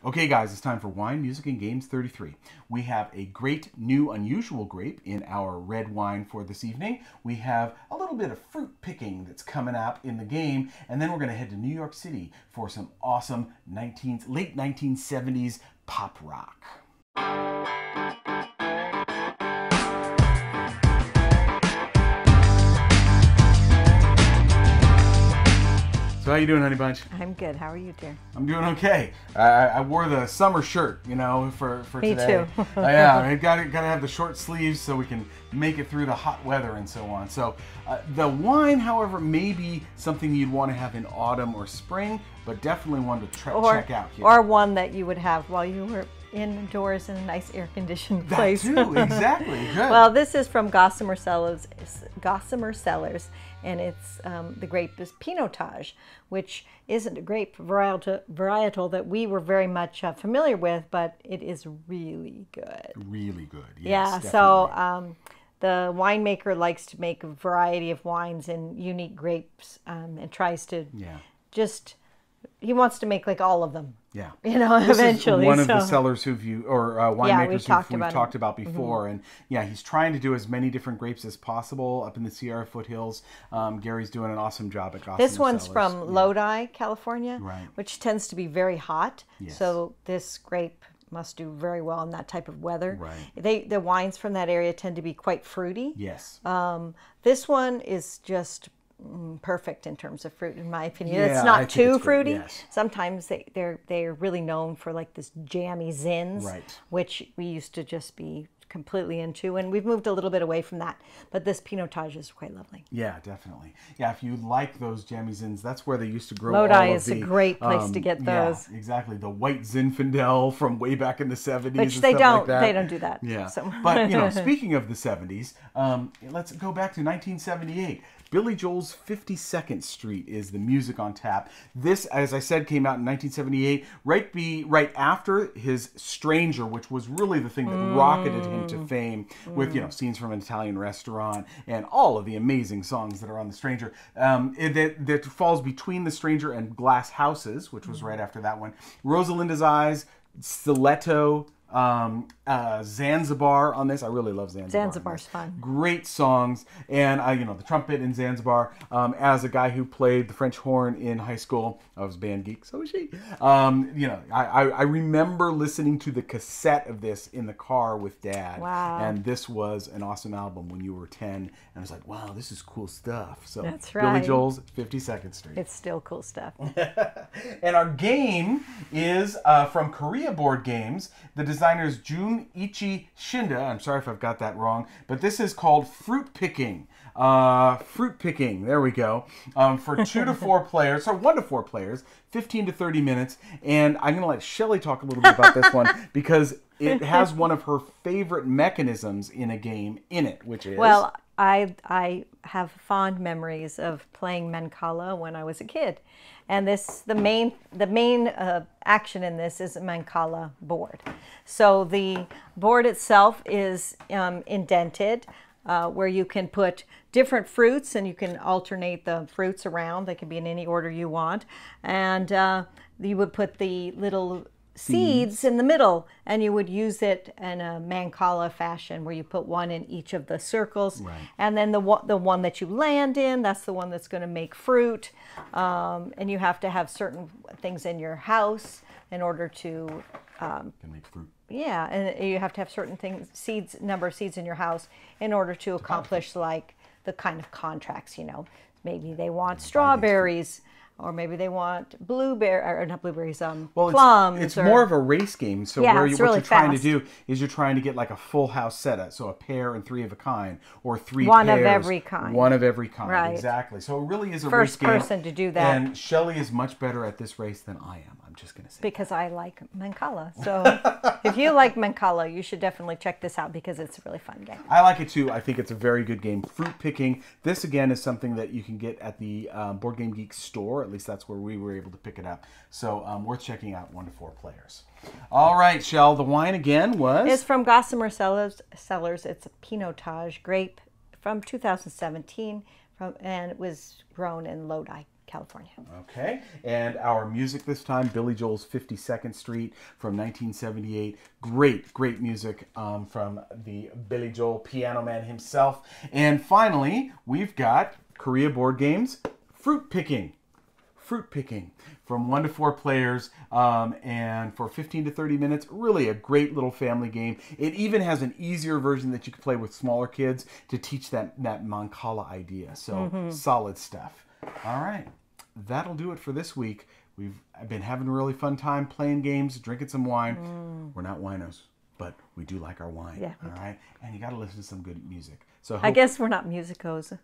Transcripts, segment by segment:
Okay guys, it's time for Wine, Music, and Games 33. We have a great new unusual grape in our red wine for this evening. We have a little bit of fruit picking that's coming up in the game, and then we're going to head to New York City for some awesome late 1970s pop rock. So how you doing, honey bunch? I'm good. How are you, dear? I'm doing okay. I wore the summer shirt, you know, for Me today. too. Yeah, I gotta have the short sleeves so we can make it through the hot weather and so on. So the wine, however, may be something you'd want to have in autumn or spring, but definitely one to check out here. Or one that you would have while you were indoors in a nice air-conditioned place. That too, exactly. Good. Well, this is from Gossamer Cellars, and it's the grape is Pinotage, which isn't a grape varietal that we were very much familiar with, but it is really good. Really good. Yes, yeah. definitely. So the winemaker likes to make a variety of wines in unique grapes, and tries to he wants to make like all of them. Yeah. You know, this eventually. Is one of the sellers who've winemakers we've talked about before. Mm-hmm. And yeah, he's trying to do as many different grapes as possible up in the Sierra foothills. Gary's doing an awesome job at Gossamer. This one's from Lodi, California, right, which tends to be very hot. Yes. So this grape must do very well in that type of weather. Right. The wines from that area tend to be quite fruity. Yes. This one is just perfect in terms of fruit, in my opinion. Yeah, it's not too fruity. Yes. Sometimes they're really known for like this jammy zins, right, which we used to just be completely into, and we've moved a little bit away from that. But this Pinotage is quite lovely. Yeah, definitely. Yeah, if you like those jammy zins, that's where they used to grow. Lodi is a great place to get those. Yeah, exactly. The white Zinfandel from way back in the 70s. Which and they stuff don't. Like that. They don't do that. Yeah. So. But you know, speaking of the 70s, let's go back to 1978. Billy Joel's 52nd Street is the music on tap. This, as I said, came out in 1978, right after his Stranger, which was really the thing that rocketed him to fame, with scenes from an Italian restaurant and all of the amazing songs that are on the Stranger. That falls between the Stranger and Glass Houses, which was right after that one. Rosalinda's Eyes, Stiletto, Zanzibar on this. I really love Zanzibar. Zanzibar's fun. Great songs, and the trumpet in Zanzibar. As a guy who played the French horn in high school, I was band geek, so was she. I remember listening to the cassette of this in the car with Dad. Wow. And this was an awesome album when you were 10, and I was like, wow, this is cool stuff. So that's right. Billy Joel's 52nd Street. It's still cool stuff. And our game is from Korea Boardgames. The designer's Jun-Ichi Shinda. I'm sorry if I've got that wrong, but this is called Fruit Picking. Fruit Picking, there we go. For 2 to 4 players, so 1 to 4 players, 15 to 30 minutes. And I'm going to let Shelley talk a little bit about this one because it has one of her favorite mechanisms in a game in it, which is... Well, I have fond memories of playing mancala when I was a kid, and the main action in this is a mancala board. So the board itself is indented, where you can put different fruits, and you can alternate the fruits around. They can be in any order you want, and you would put the little seeds in the middle, and you would use it in a mancala fashion where you put one in each of the circles, right, and then the one that you land in, that's the one that's going to make fruit, and you have to have certain things in your house in order to can make fruit. Yeah, and you have to have certain number of seeds in your house in order to accomplish like the kind of contracts, maybe they want strawberries, or maybe they want plums. It's more of a race game. So yeah, what really you're trying fast. to do is you're trying to get like a full house setup. So a pair and 3 of a kind, or 3 one pairs. One of every kind. One of every kind. Right. Exactly. So it really is a First race game. person to do that. And Shelley is much better at this race than I am. I'm just going to say. Because I like mancala. So if you like mancala, you should definitely check this out because it's a really fun game. I like it too. I think it's a very good game. Fruit picking. This again is something that you can get at the Board Game Geek store. At least that's where we were able to pick it up. So worth checking out, 1 to 4 players. All right, Shell. The wine again was? It's from Gossamer Cellars. It's a Pinotage grape from 2017, and it was grown in Lodi. California. Okay, and our music this time, Billy Joel's 52nd Street from 1978. Great music from the Billy Joel piano man himself. And finally, we've got Korea Board Games, Fruit Picking. Fruit Picking from 1 to 4 players and for 15 to 30 minutes. Really a great little family game. It even has an easier version that you can play with smaller kids to teach that mancala idea. So solid stuff. All right, that'll do it for this week. We've been having a really fun time playing games, drinking some wine. We're not winos, but we do like our wine. Yeah, all right, and you got to listen to some good music. So I guess we're not musicos.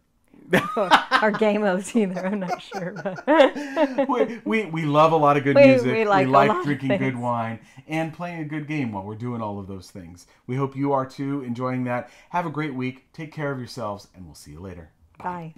Or gamers either, I'm not sure. But we love a lot of good music. We like drinking good wine and playing a good game while we're doing all of those things. We hope you are too, enjoying that. Have a great week. Take care of yourselves, and we'll see you later. Bye.